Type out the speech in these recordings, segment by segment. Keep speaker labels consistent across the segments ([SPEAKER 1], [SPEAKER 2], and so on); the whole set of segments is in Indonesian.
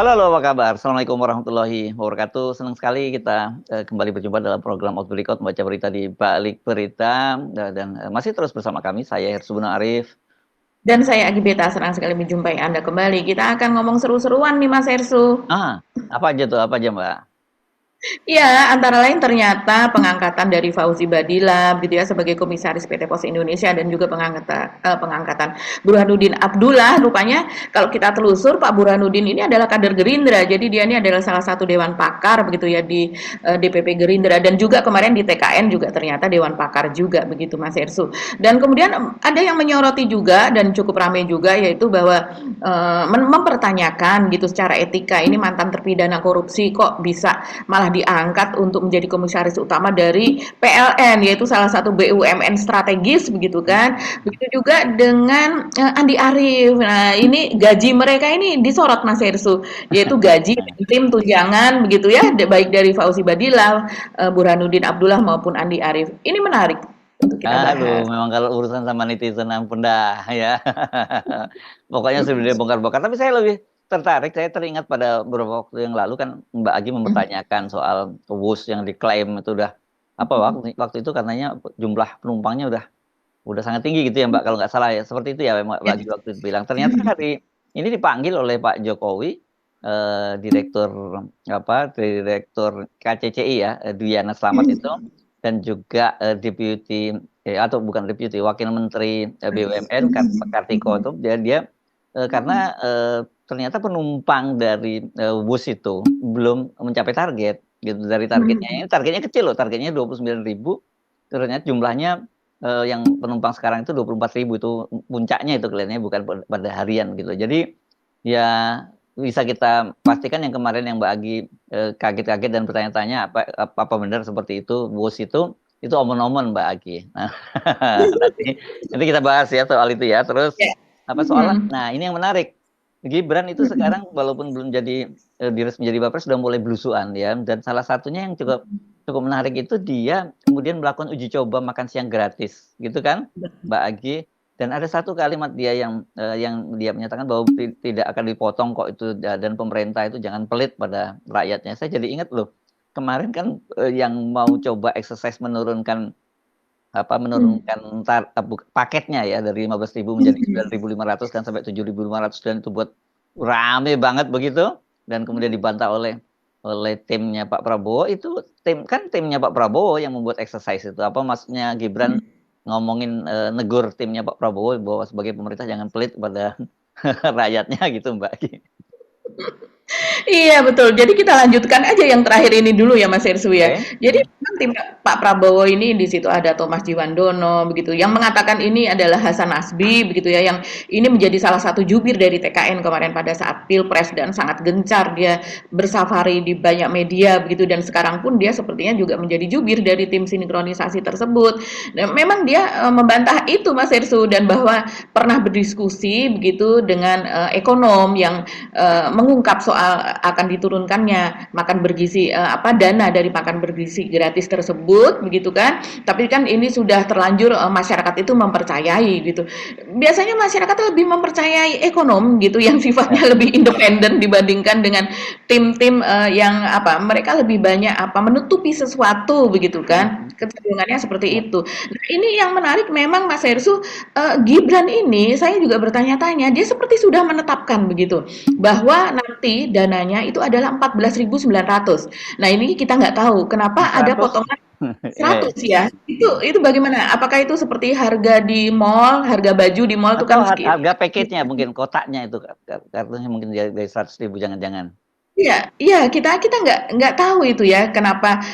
[SPEAKER 1] Halo, halo, apa kabar? Assalamualaikum warahmatullahi wabarakatuh. Senang sekali kita kembali berjumpa dalam program Out Berikut, membaca berita di balik berita, dan masih terus bersama kami, saya Hersubun Arif.
[SPEAKER 2] Dan saya Agibeta, senang sekali menjumpai Anda kembali. Kita akan ngomong seru-seruan nih Mas Hersu.
[SPEAKER 1] Ah, apa aja tuh? Apa aja, Mbak?
[SPEAKER 2] Iya, antara lain ternyata pengangkatan dari Fauzi Badila gitu ya sebagai komisaris PT Pos Indonesia dan juga pengangkatan Burhanuddin Abdullah. Rupanya kalau kita telusur Pak Burhanuddin ini adalah kader Gerindra. Jadi dia ini adalah salah satu dewan pakar begitu ya di DPP Gerindra dan juga kemarin di TKN juga ternyata dewan pakar juga begitu Mas Hersu. Dan kemudian ada yang menyoroti juga dan cukup ramai juga yaitu bahwa mempertanyakan gitu secara etika ini mantan terpidana korupsi kok bisa malah diangkat untuk menjadi komisaris utama dari PLN yaitu salah satu BUMN strategis begitu kan. Begitu juga dengan Andi Arief. Nah, ini gaji mereka ini disorot Mas Hersu, yaitu gaji tim tunjangan begitu ya, baik dari Fauzi Badila, Burhanuddin Abdullah maupun Andi Arief. Ini menarik untuk kita
[SPEAKER 1] Aduh,
[SPEAKER 2] bahas.
[SPEAKER 1] memang kalau urusan sama netizen ampun dah ya. Pokoknya sudah dibongkar-bongkar. Tapi saya lebih tertarik, saya teringat pada beberapa waktu yang lalu kan Mbak Agi mempertanyakan soal WUS yang diklaim itu udah apa waktu itu katanya jumlah penumpangnya udah sangat tinggi gitu ya Mbak kalau nggak salah ya. Seperti itu ya Mbak
[SPEAKER 2] Ya.
[SPEAKER 1] Agi waktu itu bilang. Ternyata hari ini dipanggil oleh Pak Jokowi direktur direktur KCCI ya, Dwiana Slamet itu dan juga deputi atau bukan deputi wakil menteri BUMN Kartiko itu dia karena ternyata penumpang dari WUS itu belum mencapai target gitu dari targetnya ini targetnya kecil loh targetnya 29.000 ternyata jumlahnya yang penumpang sekarang itu 24.000 itu puncaknya itu kelihatannya bukan pada harian gitu jadi ya bisa kita pastikan yang kemarin yang Mbak Agi kaget-kaget dan bertanya-tanya apa benar seperti itu WUS itu omon-omon Mbak Agi. Nah, nanti kita bahas ya soal itu ya. Terus
[SPEAKER 2] Ya.
[SPEAKER 1] apa soal
[SPEAKER 2] Mhm.
[SPEAKER 1] nah ini yang menarik. Gibran itu sekarang walaupun belum jadi diresmi menjadi Baper sudah mulai belusuan ya dan salah satunya yang cukup cukup menarik itu dia kemudian melakukan uji coba makan siang gratis gitu kan Mbak Agi dan ada satu kalimat dia yang dia menyatakan bahwa tidak akan dipotong kok itu dan pemerintah itu jangan pelit pada rakyatnya. Saya jadi ingat loh, kemarin kan yang mau coba exercise menurunkan paketnya ya dari 15.000 menjadi 9.500 dan sampai 7.500 dan itu buat rame banget begitu dan kemudian dibantah oleh timnya Pak Prabowo itu timnya Pak Prabowo yang membuat exercise itu apa maksudnya Gibran ngomongin negur timnya Pak Prabowo bahwa sebagai pemerintah jangan pelit pada rakyatnya gitu Mbak.
[SPEAKER 2] Iya betul. Jadi kita lanjutkan aja yang terakhir ini dulu ya Mas Hersu ya.
[SPEAKER 1] Oke.
[SPEAKER 2] Jadi memang tim Pak Prabowo ini di situ ada Thomas Jiwandono begitu. Yang mengatakan ini adalah Hasan Asbi begitu ya. Yang ini menjadi salah satu jubir dari TKN kemarin pada saat Pilpres dan sangat gencar dia bersafari di banyak media begitu dan sekarang pun dia sepertinya juga menjadi jubir dari tim sinkronisasi tersebut. Dan memang dia membantah itu Mas Hersu dan bahwa pernah berdiskusi begitu dengan ekonom yang mengungkap soal akan diturunkannya makan bergizi dana dari makan bergizi gratis tersebut begitu kan. Tapi kan ini sudah terlanjur masyarakat itu mempercayai gitu. Biasanya masyarakat lebih mempercayai ekonom gitu yang
[SPEAKER 1] Ya.
[SPEAKER 2] sifatnya lebih independen dibandingkan dengan tim-tim yang mereka lebih banyak menutupi sesuatu begitu kan. Kecenderungannya seperti
[SPEAKER 1] Ya.
[SPEAKER 2] itu. Nah, ini yang menarik memang Mas Hersu Gibran ini saya juga bertanya-tanya dia seperti sudah menetapkan begitu bahwa nanti dananya itu adalah 14.900. Nah, ini kita nggak tahu kenapa ada
[SPEAKER 1] 100.
[SPEAKER 2] potongan
[SPEAKER 1] Ya.
[SPEAKER 2] 100 ya. Itu bagaimana? Apakah itu seperti harga di mall, harga baju di mall itu
[SPEAKER 1] Atau
[SPEAKER 2] kan
[SPEAKER 1] harga package-nya mungkin kotaknya itu kartunya mungkin dari 100.000 jangan-jangan.
[SPEAKER 2] iya iya, kita kita nggak tahu itu ya, kenapa,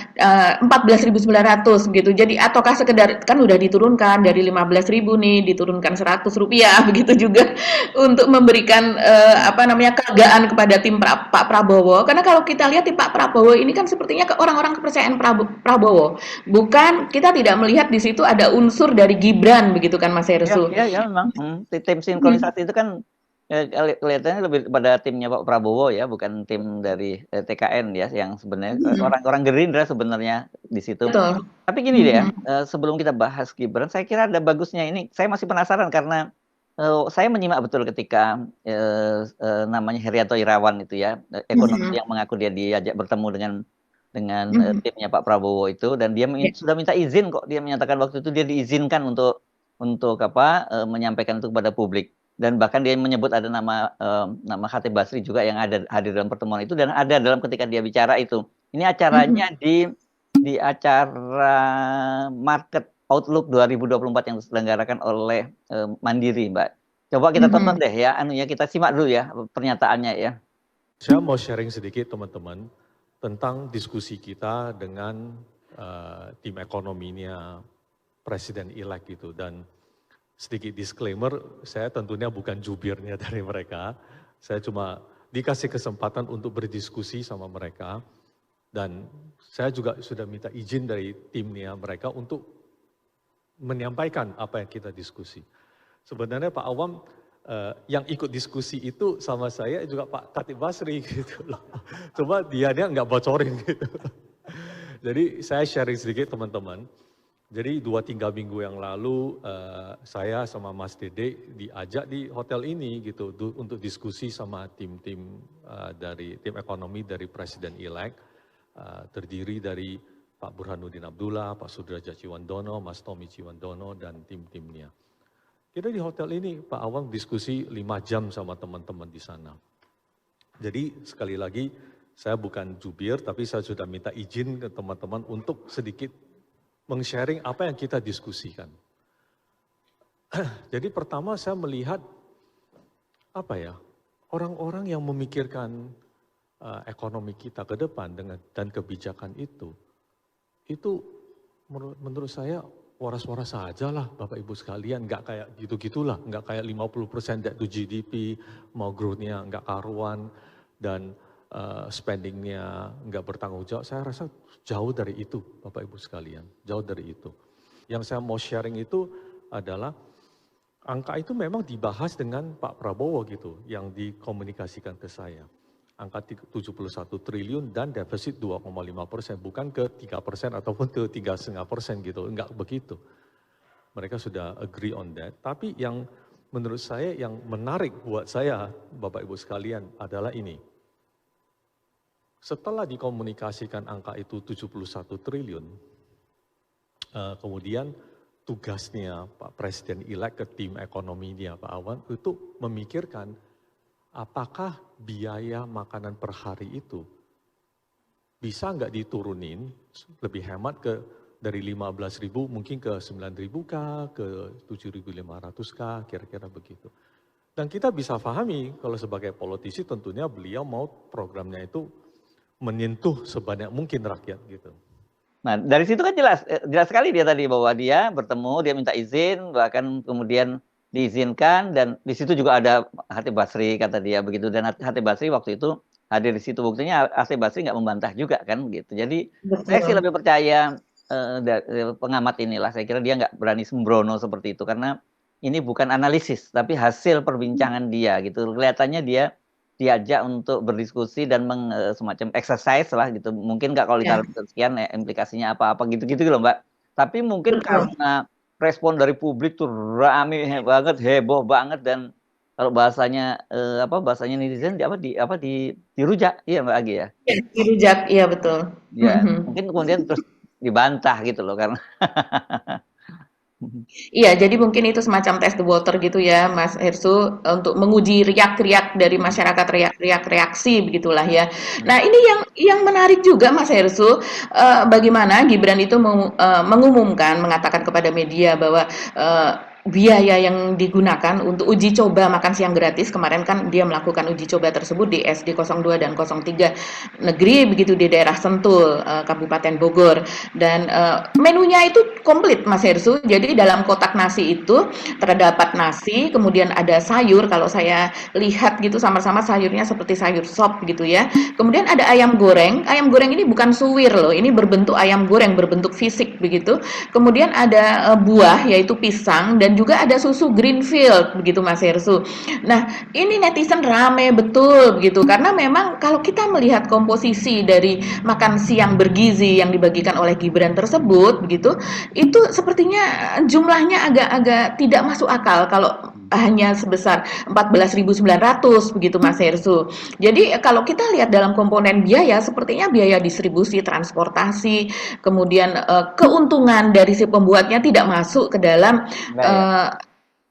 [SPEAKER 2] 14.900 gitu. Jadi ataukah sekedar kan udah diturunkan dari 15.000 nih, diturunkan Rp100 begitu juga untuk memberikan, kelegaan kepada tim Pak Prabowo. Karena kalau kita lihat tim Pak Prabowo ini kan sepertinya ke orang-orang kepercayaan Prabowo. Bukan kita tidak melihat di situ ada unsur dari Gibran begitu kan Mas
[SPEAKER 1] Ya,
[SPEAKER 2] Hersu.
[SPEAKER 1] ya, ya memang. Tim sinkronisasi itu kan kelihatannya lebih pada timnya Pak Prabowo ya, bukan tim dari TKN ya, yang sebenarnya
[SPEAKER 2] Mhm,
[SPEAKER 1] orang-orang Gerindra sebenarnya di situ.
[SPEAKER 2] betul.
[SPEAKER 1] Tapi gini deh ya,
[SPEAKER 2] Mhm.
[SPEAKER 1] sebelum kita bahas Gibran, saya kira ada bagusnya ini. Saya masih penasaran karena Saya menyimak betul ketika, namanya Herianto Irawan itu ya, ekonom
[SPEAKER 2] Mhm,
[SPEAKER 1] yang mengaku dia diajak bertemu dengan,
[SPEAKER 2] mhm,
[SPEAKER 1] timnya Pak Prabowo itu dan dia
[SPEAKER 2] ya,
[SPEAKER 1] sudah minta izin kok, dia menyatakan waktu itu dia diizinkan untuk apa, menyampaikan itu kepada publik dan bahkan dia menyebut ada nama Khatib Basri juga yang hadir dalam pertemuan itu dan ada dalam ketika dia bicara itu. Ini
[SPEAKER 2] mhm,
[SPEAKER 1] acaranya di acara Market Outlook 2024 yang diselenggarakan oleh, Mandiri, Mbak. Coba kita tonton
[SPEAKER 2] mhm.
[SPEAKER 1] deh ya, anunya kita simak dulu ya, pernyataannya ya.
[SPEAKER 3] Saya mau sharing sedikit teman-teman tentang diskusi kita dengan tim ekonominya Presiden-elect gitu. Dan sedikit disclaimer, saya tentunya bukan jubirnya dari mereka. Saya cuma dikasih kesempatan untuk berdiskusi sama mereka. Dan saya juga sudah minta izin dari timnya mereka untuk menyampaikan apa yang kita diskusi. Sebenarnya Pak Awam yang ikut diskusi itu sama saya juga Pak Khatib Basri gitu loh. Coba dia nggak bocorin gitu. Jadi saya sharing sedikit teman-teman. Jadi 2-3 minggu yang lalu saya sama Mas Dede diajak di hotel ini gitu untuk diskusi sama tim-tim dari tim ekonomi dari Presiden-elect terdiri dari Pak Burhanuddin Abdullah, Pak Sudrajat Ciwandono, Mas Tommy Ciwandono dan tim-timnya. Kita di hotel ini Pak Awang diskusi 5 jam sama teman-teman di sana. Jadi sekali lagi saya bukan jubir tapi saya sudah minta izin ke teman-teman untuk sedikit meng-sharing apa yang kita diskusikan. Jadi pertama saya melihat apa ya, orang-orang yang memikirkan ekonomi kita ke depan dan kebijakan itu menurut saya waras-waras saja lah Bapak Ibu sekalian, nggak kayak gitu-gitulah, nggak kayak 50% debt to GDP, mau growth-nya nggak karuan, dan spending-nya nggak bertanggung jawab. Saya rasa jauh dari itu Bapak Ibu sekalian, jauh dari itu. Yang saya mau sharing itu adalah angka itu memang dibahas dengan Pak Prabowo gitu, yang dikomunikasikan ke saya. Angka 71 triliun dan defisit 2,5%, bukan ke 3% ataupun ke 3,5% gitu, enggak begitu. Mereka sudah agree on that. Tapi yang menurut saya yang menarik buat saya, Bapak Ibu sekalian, adalah ini. Setelah dikomunikasikan angka itu 71 triliun, kemudian tugasnya Pak Presiden-elect ke tim ekonominya Pak Awan itu memikirkan apakah biaya makanan per hari itu bisa nggak diturunin lebih hemat dari 15.000 mungkin ke 9.000 kah, ke 7.500 kah, kira-kira begitu. Dan kita bisa pahami kalau sebagai politisi tentunya beliau mau programnya itu menyentuh sebanyak mungkin rakyat gitu.
[SPEAKER 1] Nah, dari situ kan jelas sekali dia tadi bahwa dia bertemu, dia minta izin, bahkan kemudian diizinkan dan di situ juga ada Khatib Basri kata dia begitu dan Khatib Basri waktu itu hadir di situ buktinya Khatib Basri nggak membantah juga kan gitu. Jadi saya sih
[SPEAKER 2] Betul.
[SPEAKER 1] lebih percaya pengamat inilah saya kira dia nggak berani sembrono seperti itu karena ini bukan analisis tapi hasil perbincangan dia gitu. Kelihatannya dia diajak untuk berdiskusi dan semacam exercise lah gitu. Mungkin nggak kalau
[SPEAKER 2] Ya,
[SPEAKER 1] ditaruh sekian ya implikasinya apa-apa gitu-gitu loh Mbak. Tapi mungkin
[SPEAKER 2] betul.
[SPEAKER 1] karena respon dari publik tuh rame banget, heboh banget dan kalau bahasanya bahasanya netizen dirujak, iya Mbak Agi ya?
[SPEAKER 2] Ya, dirujak, iya betul.
[SPEAKER 1] Ya,
[SPEAKER 2] Mhm.
[SPEAKER 1] mungkin kemudian terus dibantah gitu loh karena
[SPEAKER 2] Iya, jadi mungkin itu semacam test the water gitu ya, Mas Hersu, untuk menguji riak-riak dari masyarakat, riak-riak reaksi begitulah ya. Nah, ini yang menarik juga Mas Hersu, bagaimana Gibran itu mengumumkan, mengatakan kepada media bahwa biaya yang digunakan untuk uji coba makan siang gratis kemarin kan dia melakukan uji coba tersebut di SD 02 dan 03 negeri begitu di daerah Sentul, Kabupaten Bogor. Dan menunya itu komplit Mas Hersu. Jadi dalam kotak nasi itu terdapat nasi, kemudian ada sayur. Kalau saya lihat gitu sama-sama sayurnya seperti sayur sop gitu ya. Kemudian ada ayam goreng. Ayam goreng ini bukan suwir loh. Ini berbentuk ayam goreng berbentuk fisik begitu. Kemudian ada buah yaitu pisang dan juga ada susu Greenfield begitu Mas Hersu. Nah, ini netizen rame betul begitu karena memang kalau kita melihat komposisi dari makan siang bergizi yang dibagikan oleh Gibran tersebut begitu, itu sepertinya jumlahnya agak-agak tidak masuk akal kalau hanya sebesar 14.900 begitu Mas Hersu. Jadi kalau kita lihat dalam komponen biaya, sepertinya biaya distribusi, transportasi, kemudian keuntungan dari si pembuatnya tidak masuk
[SPEAKER 1] Enggak ya?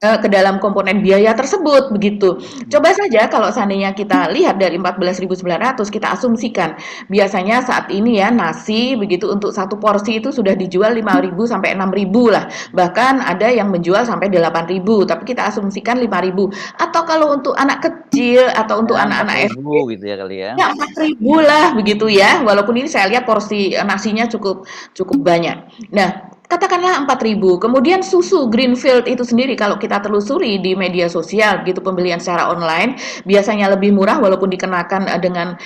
[SPEAKER 2] ke dalam komponen biaya tersebut begitu. Coba saja kalau seandainya kita lihat dari 14.900 kita asumsikan biasanya saat ini ya nasi begitu untuk satu porsi itu sudah dijual 5.000 sampai 6.000 lah. Bahkan ada yang menjual sampai 8.000, tapi kita asumsikan 5.000. Atau kalau untuk anak kecil atau untuk
[SPEAKER 1] Ya,
[SPEAKER 2] anak-anak SD
[SPEAKER 1] 4.000 gitu ya kali ya.
[SPEAKER 2] ya 4.000 lah begitu ya. Walaupun ini saya lihat porsi nasinya cukup cukup banyak. Nah, katakanlah 4.000. Kemudian susu Greenfield itu sendiri kalau kita telusuri di media sosial gitu pembelian secara online biasanya lebih murah walaupun dikenakan dengan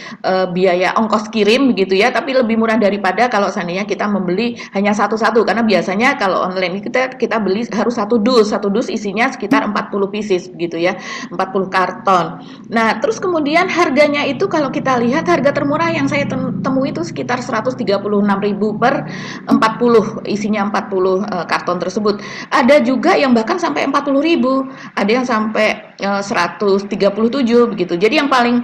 [SPEAKER 2] biaya ongkos kirim begitu ya, tapi lebih murah daripada kalau seandainya kita membeli hanya satu-satu karena biasanya kalau online kita beli harus satu dus. Satu dus isinya sekitar 40 pieces begitu ya, 40 karton. Nah, terus kemudian harganya itu kalau kita lihat harga termurah yang saya temui itu sekitar 136.000 per 40 isinya 40 karton tersebut. Ada juga yang bahkan sampai 40.000, ada yang sampai 137 begitu. Jadi yang paling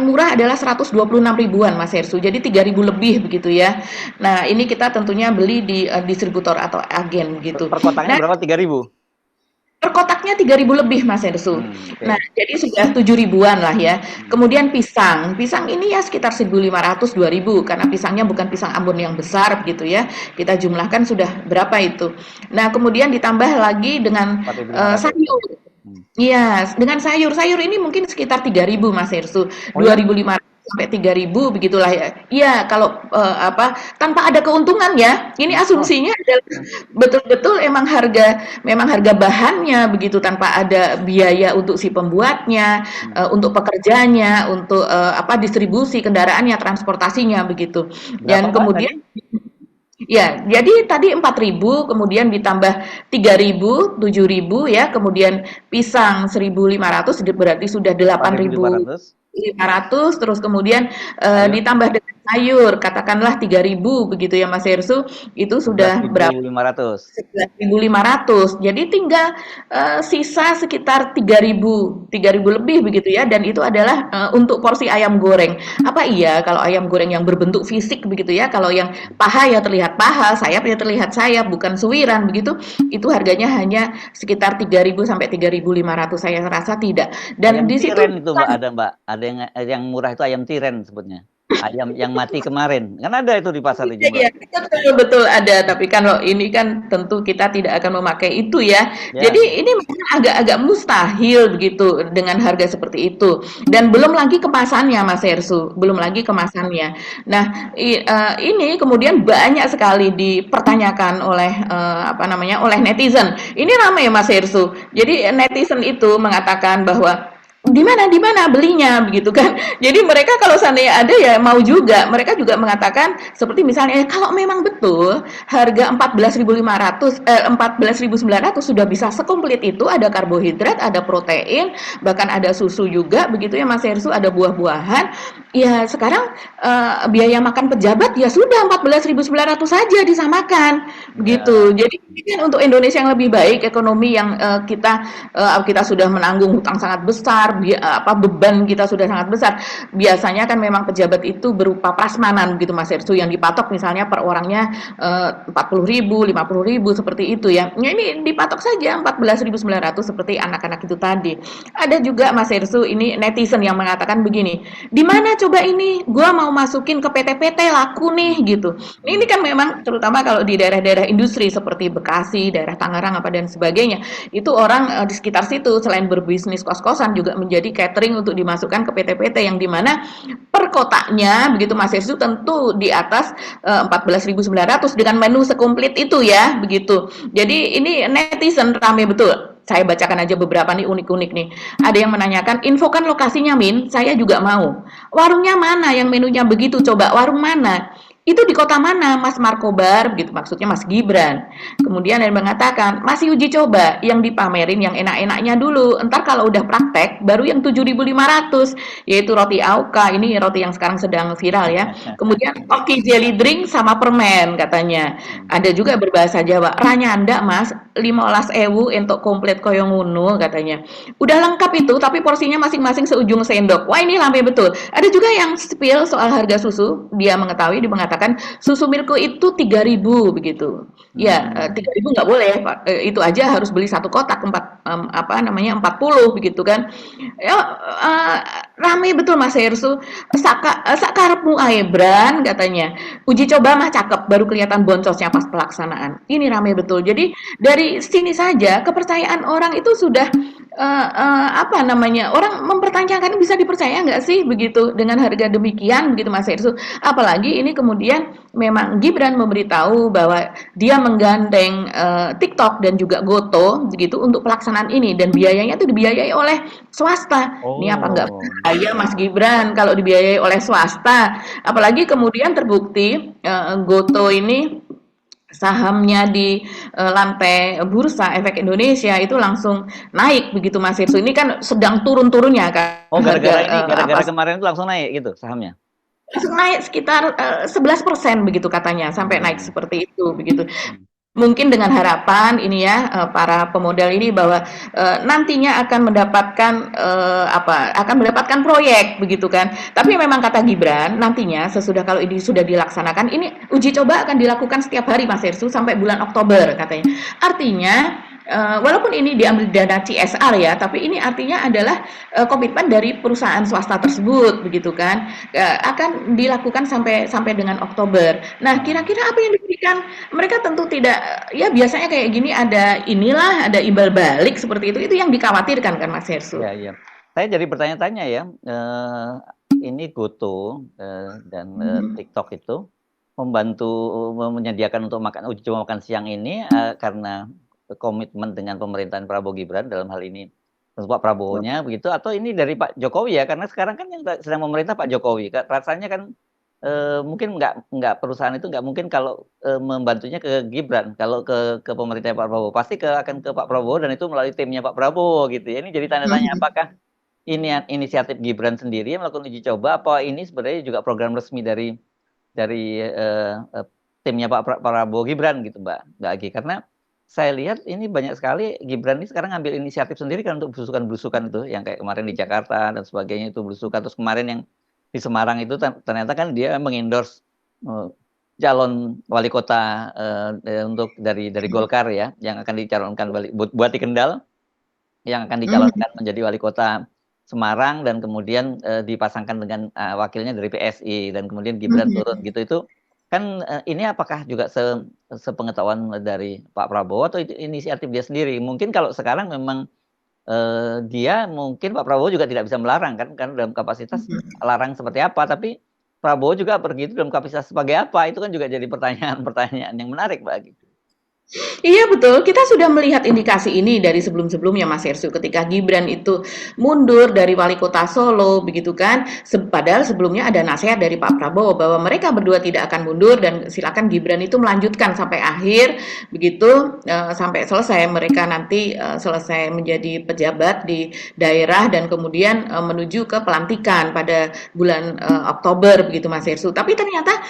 [SPEAKER 2] murah adalah 126 ribuan Mas Hersu. Jadi 3.000 lebih begitu ya. Nah, ini kita tentunya beli di distributor atau agen gitu.
[SPEAKER 1] Per kotaknya
[SPEAKER 2] Nah,
[SPEAKER 1] berapa? 3.000?
[SPEAKER 2] per kotaknya 3.000 lebih Mas Hersu.
[SPEAKER 1] Okay.
[SPEAKER 2] Nah, jadi sudah 7 ribuan lah ya. Kemudian pisang ini ya sekitar 1.500 2.000 karena pisangnya bukan pisang Ambon yang besar begitu ya. Kita jumlahkan sudah berapa itu. Nah, kemudian ditambah lagi dengan
[SPEAKER 1] 4.500.
[SPEAKER 2] sayur. Iya, dengan sayur ini mungkin sekitar 3.000 Mas Hersu.
[SPEAKER 1] Oh ya?
[SPEAKER 2] 2.500 sampai 3.000 begitulah ya. Iya, kalau tanpa ada keuntungan ya. Ini asumsinya adalah betul-betul memang harga bahannya begitu tanpa ada biaya untuk si pembuatnya, untuk pekerjanya, untuk distribusi kendaraannya, transportasinya begitu. Dan
[SPEAKER 1] Berapa, Mbak,
[SPEAKER 2] kemudian
[SPEAKER 1] tadi?
[SPEAKER 2] ya, jadi tadi 4.000, kemudian ditambah 3.000, 7.000 ya, kemudian pisang 1.500 berarti sudah
[SPEAKER 1] 4.500.
[SPEAKER 2] 8.500, terus kemudian
[SPEAKER 1] Sayur?
[SPEAKER 2] ditambah dengan sayur katakanlah 3.000 begitu ya Mas Hersu, itu sudah berapa?
[SPEAKER 1] 11.500.
[SPEAKER 2] 11.500. Jadi tinggal sisa sekitar 3.000 lebih begitu ya, dan itu adalah untuk porsi ayam goreng. Apa iya kalau ayam goreng yang berbentuk fisik begitu ya, kalau yang paha ya terlihat paha, sayap ya terlihat sayap, bukan suwiran begitu, itu harganya hanya sekitar 3.000 sampai 3.500, saya rasa tidak. Dan
[SPEAKER 1] Ayam
[SPEAKER 2] di situ
[SPEAKER 1] tiren itu Mbak, ada yang murah itu ayam tiren sebutnya. Ayam yang mati kemarin. Kan ada itu di pasar di Jember.
[SPEAKER 2] Iya, betul ada, tapi kan loh ini kan tentu kita tidak akan memakai itu ya.
[SPEAKER 1] Ya.
[SPEAKER 2] Jadi ini memang agak-agak mustahil begitu dengan harga seperti itu. Dan belum lagi kemasannya Mas Hersu, belum lagi kemasannya. Nah, ini kemudian banyak sekali dipertanyakan oleh oleh netizen. Ini ramai Mas Hersu. Jadi netizen itu mengatakan bahwa di mana belinya begitu kan. Jadi mereka kalau seandainya ada ya mau juga. Mereka juga mengatakan seperti misalnya kalau memang betul harga 14.900 sudah bisa sekomplit itu, ada karbohidrat, ada protein, bahkan ada susu juga begitu ya Mas Hersu, ada buah-buahan. Ya sekarang biaya makan pejabat ya sudah 14.900 saja disamakan begitu. Jadi ini kan untuk Indonesia yang lebih baik, ekonomi yang kita sudah menanggung hutang sangat besar, beban kita sudah sangat besar. Biasanya kan memang pejabat itu berupa prasmanan gitu Mas Hersu, yang dipatok misalnya per orangnya 40.000, 50.000 seperti itu ya. Nah, ini dipatok saja 14.900 seperti anak-anak itu tadi. Ada juga Mas Hersu ini netizen yang mengatakan begini, di mana coba ini gua mau masukin ke PT-PT laku nih gitu. Ini kan memang terutama kalau di daerah-daerah industri seperti Bekasi, daerah Tangerang dan sebagainya, itu orang di sekitar situ selain berbisnis kos-kosan juga menjadi catering untuk dimasukkan ke PT-PT yang dimana per kotaknya begitu Mas Hersu tentu di atas 14.900 dengan menu sekomplit itu ya begitu. Jadi ini netizen rame betul. Saya bacakan aja beberapa nih unik-unik nih. Ada yang menanyakan, infokan lokasinya Min, saya juga mau. Warungnya mana yang menunya begitu? Coba warung mana? itu di kota mana Mas Markobar begitu, maksudnya Mas Gibran. Kemudian dia mengatakan masih uji coba, yang dipamerin yang enak-enaknya dulu, entar kalau udah praktek baru yang 7.500, yaitu roti Auka, ini roti yang sekarang sedang viral ya. Kemudian oke jelly drink sama permen katanya. Ada juga berbahasa Jawa, ranyanda Mas 15.000 entuk komplit koyo ngono katanya. Udah lengkap itu tapi porsinya masing-masing seujung sendok. Wah, ini lambe betul. Ada juga yang spill soal harga susu, dia mengatakan susu Milko itu 3.000 begitu. Ya, 3.000 nggak boleh, Pak. Itu aja harus beli satu kotak 40 begitu kan. Ya, rame betul Mas Hersu. Sakarepmu ae Bran katanya. Uji coba mah cakep, baru kelihatan boncosnya pas pelaksanaan. Ini rame betul. Jadi dari sini saja kepercayaan orang itu sudah orang mempertanyakan bisa dipercaya nggak sih begitu dengan harga demikian begitu Mas Hersu. Apalagi ini kemudian memang Gibran memberitahu bahwa dia menggandeng TikTok dan juga Goto begitu untuk pelaksanaan ini, dan biayanya itu dibiayai oleh swasta. Ini apa nggak bahaya Mas Gibran kalau dibiayai oleh swasta? Apalagi kemudian terbukti Goto ini sahamnya di lantai bursa efek Indonesia itu langsung naik begitu Mas Hirsu. Ini kan sedang turun-turunnya kan.
[SPEAKER 1] Oh, gara-gara kemarin itu langsung naik gitu sahamnya.
[SPEAKER 2] Langsung naik sekitar 11% begitu katanya, sampai naik seperti itu begitu. Mungkin dengan harapan ini ya para pemodal ini bahwa nantinya akan mendapatkan proyek begitu kan. Tapi memang kata Gibran nantinya sesudah kalau ini sudah dilaksanakan, ini uji coba akan dilakukan setiap hari Mas Hersu sampai bulan Oktober katanya. Artinya walaupun ini diambil dana CSR ya, tapi ini artinya adalah komitmen dari perusahaan swasta tersebut begitu kan, akan dilakukan sampai dengan Oktober. Nah, kira-kira apa yang diberikan? Mereka tentu tidak, ya biasanya kayak gini ada imbal balik seperti itu yang dikhawatirkan kan Mas Hersu.
[SPEAKER 1] Ya. Saya jadi bertanya-tanya ya, ini Goto dan TikTok itu membantu menyediakan untuk uji coba makan siang ini karena komitmen dengan pemerintahan Prabowo Gibran dalam hal ini Pak Prabowo-nya begitu, atau ini dari Pak Jokowi ya, karena sekarang kan yang sedang memerintah Pak Jokowi, rasanya kan mungkin nggak perusahaan itu nggak mungkin kalau membantunya ke Gibran, kalau ke pemerintah Pak Prabowo pasti akan ke Pak Prabowo dan itu melalui timnya Pak Prabowo gitu ya. Ini jadi tanda tanya apakah ini inisiatif Gibran sendiri yang melakukan uji coba, apa ini sebenarnya juga program resmi dari timnya Pak Prabowo Gibran gitu Mbak Agi, karena saya lihat ini banyak sekali Gibran ini sekarang ngambil inisiatif sendiri kan untuk belusukan-belusukan itu, yang kayak kemarin di Jakarta dan sebagainya itu belusukan, terus kemarin yang di Semarang itu ternyata kan dia mengendorse calon wali kota untuk dari Golkar ya, yang akan dicalonkan Bupati Kendal, yang akan dicalonkan menjadi wali kota Semarang, dan kemudian dipasangkan dengan wakilnya dari PSI, dan kemudian Gibran turun gitu. Itu kan ini apakah juga sepengetahuan dari Pak Prabowo atau itu inisiatif dia sendiri? Mungkin kalau sekarang memang dia mungkin Pak Prabowo juga tidak bisa melarang kan dalam kapasitas larang seperti apa, tapi Prabowo juga pergi itu dalam kapasitas sebagai apa, itu kan juga jadi pertanyaan yang menarik Mbak.
[SPEAKER 2] Iya betul, kita sudah melihat indikasi ini dari sebelum-sebelumnya Mas Hersu, ketika Gibran itu mundur dari wali kota Solo begitu kan, padahal sebelumnya ada nasihat dari Pak Prabowo bahwa mereka berdua tidak akan mundur dan silakan Gibran itu melanjutkan sampai akhir begitu, sampai selesai mereka nanti selesai menjadi pejabat di daerah dan kemudian menuju ke pelantikan pada bulan Oktober begitu Mas Hersu. Tapi ternyata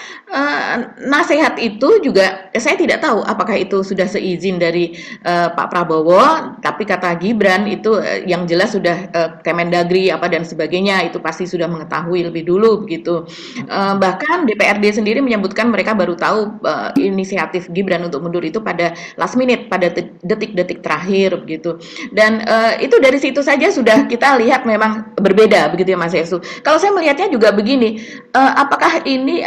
[SPEAKER 2] nasihat itu juga saya tidak tahu apakah itu sudah seizin dari Pak Prabowo, tapi kata Gibran itu yang jelas sudah Kemendagri apa dan sebagainya itu pasti sudah mengetahui lebih dulu begitu. Bahkan DPRD sendiri menyebutkan mereka baru tahu inisiatif Gibran untuk mundur itu pada last minute, pada detik-detik terakhir begitu. Dan itu dari situ saja sudah kita lihat memang berbeda begitu ya Mas Yesu. Kalau saya melihatnya juga begini, apakah ini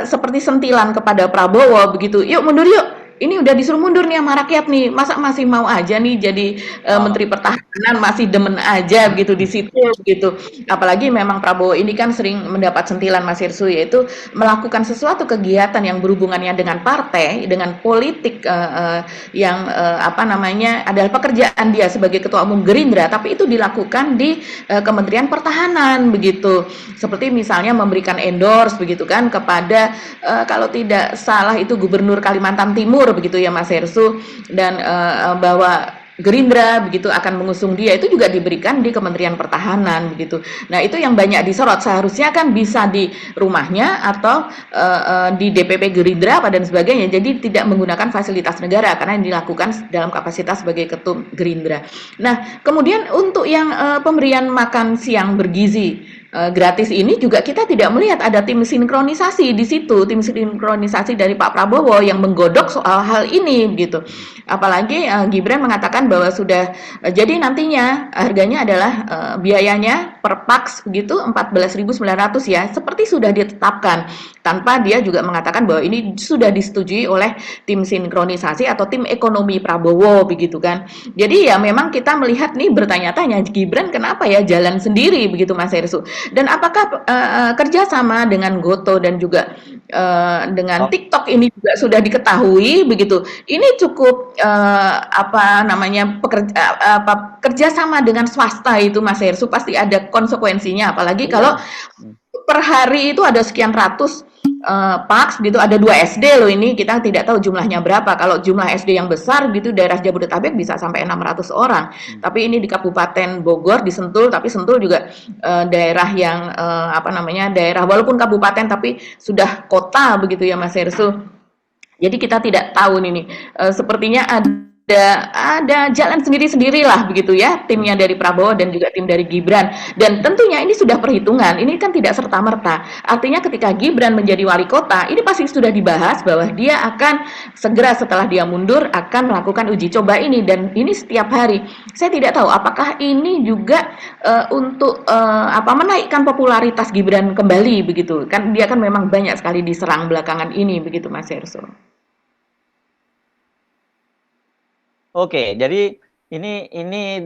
[SPEAKER 2] seperti sentilan kepada Prabowo begitu, yuk mundur yuk, ini udah disuruh mundur nih sama rakyat nih, masa masih mau aja nih jadi Menteri Pertahanan kanan masih demen aja begitu di situ gitu. Apalagi memang Prabowo ini kan sering mendapat sentilan Mas Hirsu, yaitu melakukan sesuatu kegiatan yang berhubungannya dengan partai, dengan politik yang apa namanya adalah pekerjaan dia sebagai Ketua Umum Gerindra, tapi itu dilakukan di Kementerian Pertahanan begitu. Seperti misalnya memberikan endorse begitu kan kepada kalau tidak salah itu Gubernur Kalimantan Timur begitu ya Mas Hirsu, dan bahwa Gerindra begitu akan mengusung dia, itu juga diberikan di Kementerian Pertahanan begitu. Nah, itu yang banyak disorot. Seharusnya kan bisa di rumahnya atau di DPP Gerindra dan sebagainya. Jadi tidak menggunakan fasilitas negara karena yang dilakukan dalam kapasitas sebagai ketum Gerindra. Nah, kemudian untuk yang pemberian makan siang bergizi gratis ini juga kita tidak melihat ada tim sinkronisasi di situ, tim sinkronisasi dari Pak Prabowo yang menggodok soal hal ini gitu. Apalagi Gibran mengatakan bahwa sudah jadi nantinya harganya adalah biayanya per pax begitu 14.900 ya, seperti sudah ditetapkan, tanpa dia juga mengatakan bahwa ini sudah disetujui oleh tim sinkronisasi atau tim ekonomi Prabowo begitu kan. Jadi ya memang kita melihat nih bertanya-tanya Gibran kenapa ya jalan sendiri begitu Mas Hersu. Dan apakah kerjasama dengan Goto dan juga dengan TikTok ini juga sudah diketahui begitu? Ini cukup apa namanya kerjasama dengan swasta itu Mas Hersu pasti ada konsekuensinya, apalagi kalau per hari itu ada sekian ratus pax gitu, ada 2 SD loh, ini kita tidak tahu jumlahnya berapa. Kalau jumlah SD yang besar gitu daerah Jabodetabek bisa sampai 600 orang. Tapi ini di Kabupaten Bogor, di Sentul, tapi Sentul juga daerah yang apa namanya daerah walaupun kabupaten tapi sudah kota begitu ya Mas Hersu. Jadi kita tidak tahu ini sepertinya ada jalan sendiri-sendiri lah begitu ya, timnya dari Prabowo dan juga tim dari Gibran. Dan tentunya ini sudah perhitungan, ini kan tidak serta-merta. Artinya ketika Gibran menjadi wali kota, ini pasti sudah dibahas bahwa dia akan segera setelah dia mundur akan melakukan uji coba ini, dan ini setiap hari. Saya tidak tahu apakah ini juga untuk apa menaikkan popularitas Gibran kembali begitu. Kan dia kan memang banyak sekali diserang belakangan ini begitu Mas Herso.
[SPEAKER 1] Oke, jadi ini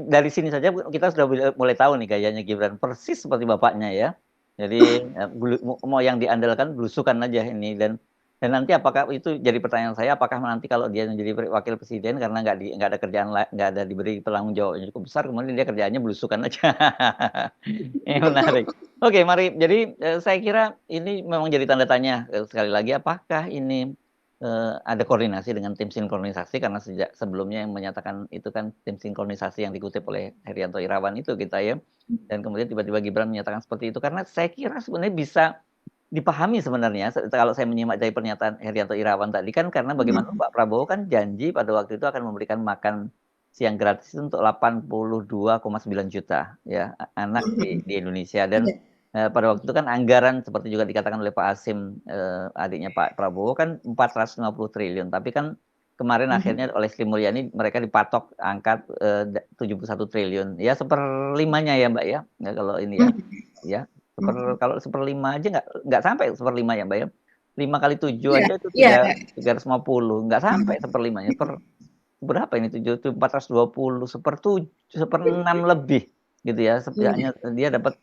[SPEAKER 1] dari sini saja kita sudah mulai tahu nih gayanya Gibran persis seperti bapaknya ya. Jadi mau yang diandalkan belusukan aja ini, dan nanti apakah itu jadi pertanyaan saya, apakah nanti kalau dia menjadi wakil presiden karena nggak ada kerjaan, nggak ada diberi penanggung jawab yang cukup besar, kemudian dia kerjaannya belusukan aja. Ini menarik. Oke, mari. Jadi saya kira ini memang jadi tanda tanya sekali lagi, apakah ini ada koordinasi dengan tim sinkronisasi, karena sejak sebelumnya yang menyatakan itu kan tim sinkronisasi yang dikutip oleh Herianto Irawan itu kita ya, dan kemudian tiba-tiba Gibran menyatakan seperti itu, karena saya kira sebenarnya bisa dipahami sebenarnya kalau saya menyimak dari pernyataan Herianto Irawan tadi kan, karena bagaimana Pak Prabowo kan janji pada waktu itu akan memberikan makan siang gratis untuk 82,9 juta ya anak di Indonesia, dan pada waktu itu kan anggaran seperti juga dikatakan oleh Pak Hasim, adiknya Pak Prabowo kan 450 triliun, tapi kan kemarin akhirnya oleh Sri Mulyani mereka dipatok angka 71 triliun, ya seperlimanya ya Mbak ya, kalau ini ya, kalau seperlima aja nggak sampai seperlima ya Mbak ya, 5 kali 7 aja itu 350, nggak sampai seperlimanya, berapa ini 7, 420, seperenam lebih gitu ya, hanya dia dapat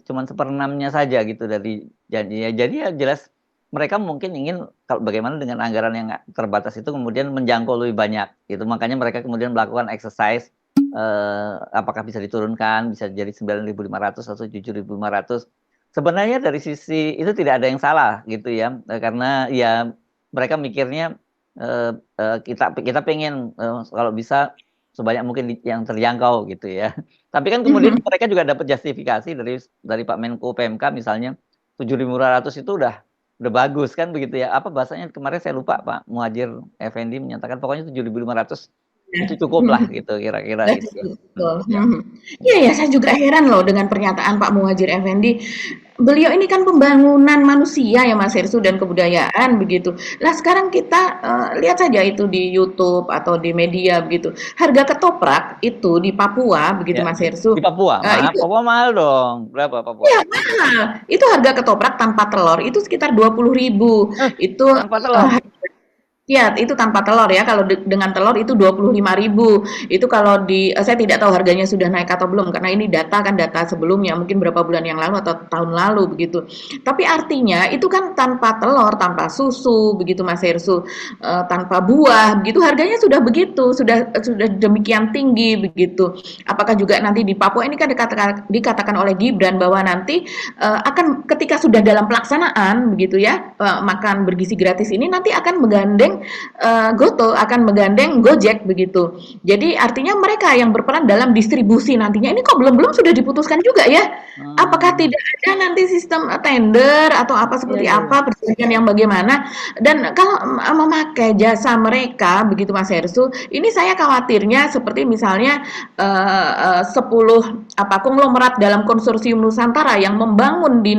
[SPEAKER 1] cuman 1/6-nya saja gitu dari janjinya. Jadi ya jelas mereka mungkin ingin kalau bagaimana dengan anggaran yang terbatas itu kemudian menjangkau lebih banyak gitu. Makanya mereka kemudian melakukan exercise apakah bisa diturunkan, bisa jadi 9.500 atau 7.500. Sebenarnya dari sisi itu tidak ada yang salah gitu ya. Karena ya mereka mikirnya kita pengen kalau bisa sebanyak mungkin yang terjangkau gitu ya. Tapi kan kemudian mereka juga dapat justifikasi dari Pak Menko PMK misalnya 7.500 itu udah bagus kan begitu ya. Apa bahasanya kemarin saya lupa, Pak Muhadjir Effendi menyatakan pokoknya 7.500 itu cukup lah gitu kira-kira gitu.
[SPEAKER 2] Iya, saya juga heran loh dengan pernyataan Pak Muhadjir Effendi. Beliau ini kan pembangunan manusia ya Mas Hersu dan kebudayaan begitu. Nah sekarang kita lihat saja itu di YouTube atau di media begitu. Harga ketoprak itu di Papua begitu Mas Hersu.
[SPEAKER 1] Di Papua, Papua mahal dong. Berapa Papua?
[SPEAKER 2] Iya mahal. Itu harga ketoprak tanpa telur itu sekitar 20.000. Itu
[SPEAKER 1] tanpa telur.
[SPEAKER 2] Iya, itu tanpa telur ya. Kalau dengan telur itu 25.000. Itu kalau saya tidak tahu harganya sudah naik atau belum karena ini data kan data sebelumnya, mungkin berapa bulan yang lalu atau tahun lalu begitu. Tapi artinya itu kan tanpa telur, tanpa susu begitu Mas Hersu, tanpa buah begitu harganya sudah begitu, sudah demikian tinggi begitu. Apakah juga nanti di Papua ini kan dikatakan oleh Gibran bahwa nanti akan ketika sudah dalam pelaksanaan begitu ya, makan bergizi gratis ini nanti akan menggandeng Goto, akan menggandeng Gojek begitu. Jadi artinya mereka yang berperan dalam distribusi nantinya ini kok belum sudah diputuskan juga ya? Apakah
[SPEAKER 1] Hmm,
[SPEAKER 2] tidak ada nanti sistem tender atau apa
[SPEAKER 1] iya
[SPEAKER 2] seperti
[SPEAKER 1] iya iya.
[SPEAKER 2] apa perjanjian yang bagaimana? Dan kalau memakai jasa mereka begitu Mas Hersu, ini saya khawatirnya seperti misalnya 10 konglomerat dalam konsorsium Nusantara yang membangun di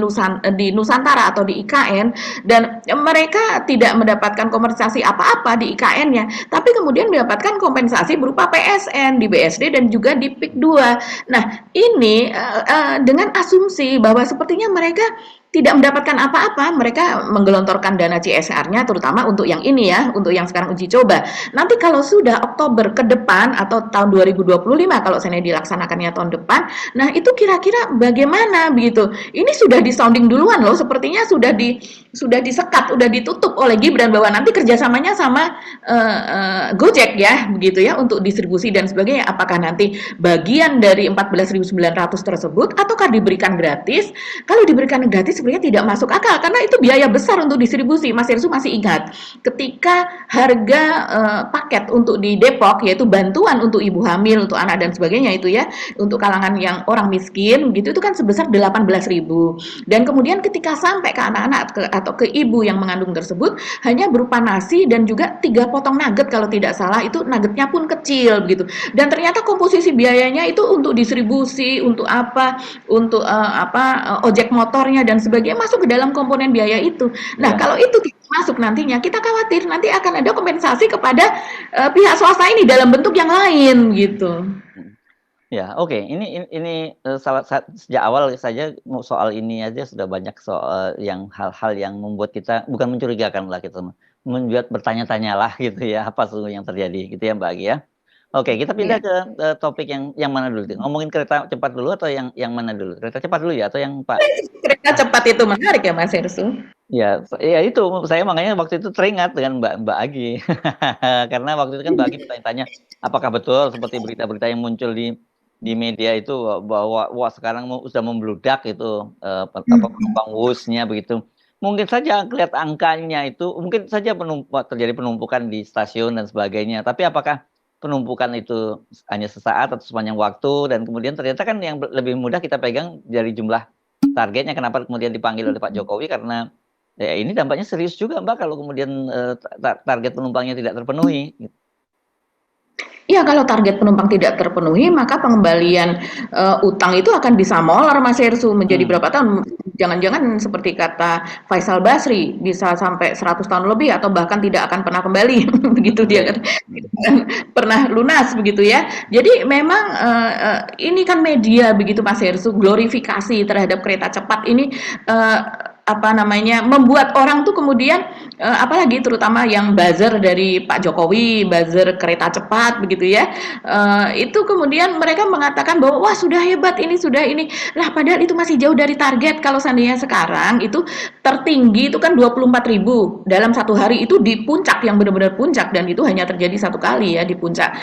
[SPEAKER 2] Nusantara atau di IKN dan mereka tidak mendapatkan kompensasi apa-apa di IKN-nya, tapi kemudian mendapatkan kompensasi berupa PSN di BSD dan juga di PIK 2. Nah, ini dengan asumsi bahwa sepertinya mereka tidak mendapatkan apa-apa, mereka menggelontorkan dana CSR-nya terutama untuk yang ini ya, untuk yang sekarang uji coba. Nanti kalau sudah Oktober ke depan atau tahun 2025 kalau saya dilaksanakannya tahun depan, nah itu kira-kira bagaimana begitu? Ini sudah di sounding duluan loh, sepertinya sudah disekat, sudah ditutup oleh Gibran bahwa nanti kerjasamanya sama Gojek ya, begitu ya untuk distribusi dan sebagainya. Apakah nanti bagian dari 14.900 tersebut ataukah diberikan gratis? Kalau diberikan gratis sebenarnya tidak masuk akal karena itu biaya besar untuk distribusi. Mas Irsu masih ingat ketika harga paket untuk di Depok yaitu bantuan untuk ibu hamil, untuk anak dan sebagainya itu ya, untuk kalangan yang orang miskin gitu itu kan sebesar 18.000. Dan kemudian ketika sampai ke anak-anak atau ke ibu yang mengandung tersebut hanya berupa nasi dan juga 3 potong nugget kalau tidak salah, itu nuggetnya pun kecil begitu. Dan ternyata komposisi biayanya itu untuk distribusi, untuk apa, untuk ojek motornya dan sebagainya masuk ke dalam komponen biaya itu. Nah,
[SPEAKER 1] Iya.
[SPEAKER 2] kalau itu tidak masuk nantinya, kita khawatir nanti akan ada kompensasi kepada pihak swasta ini dalam bentuk yang lain gitu.
[SPEAKER 1] Ya, oke. Ini sejak awal saja soal ini aja sudah banyak soal yang hal-hal yang membuat kita bukan mencurigakan lah gitu, membuat bertanya-tanya lah gitu ya apa sesungguhnya yang terjadi gitu ya Mbak Agi ya. Oke, kita pindah
[SPEAKER 2] Iya.
[SPEAKER 1] ke topik yang mana dulu? Ngomongin kereta cepat dulu atau yang mana dulu? Kereta cepat dulu ya atau yang Pak?
[SPEAKER 2] Kereta cepat itu menarik ya Mas Hersu.
[SPEAKER 1] Ya, ya itu saya makanya waktu itu teringat dengan Mbak Agi karena waktu itu kan Mbak Agi bertanya-tanya apakah betul seperti berita-berita yang muncul di media itu bahwa wah sekarang sudah membludak itu penumpang WUS-nya begitu. Mungkin saja lihat angkanya itu mungkin saja terjadi penumpukan di stasiun dan sebagainya. Tapi apakah penumpukan itu hanya sesaat atau sepanjang waktu dan kemudian ternyata kan yang lebih mudah kita pegang dari jumlah targetnya. Kenapa kemudian dipanggil oleh Pak Jokowi karena ya ini dampaknya serius juga Mbak kalau kemudian target penumpangnya tidak terpenuhi.
[SPEAKER 2] Iya, kalau target penumpang tidak terpenuhi, maka pengembalian utang itu akan bisa molor Mas Hersu menjadi berapa tahun? Jangan-jangan seperti kata Faisal Basri bisa sampai 100 tahun lebih atau bahkan tidak akan pernah kembali begitu dia kan pernah lunas begitu ya. Jadi memang ini kan media begitu Mas Hersu glorifikasi terhadap kereta cepat ini membuat orang tuh kemudian apalagi terutama yang buzzer dari Pak Jokowi, buzzer kereta cepat begitu ya, itu kemudian mereka mengatakan bahwa wah sudah hebat ini sudah ini, lah padahal itu masih jauh dari target. Kalau seandainya sekarang itu tertinggi itu kan 24.000 dalam satu hari itu di puncak yang benar-benar puncak dan itu hanya terjadi satu kali ya di puncak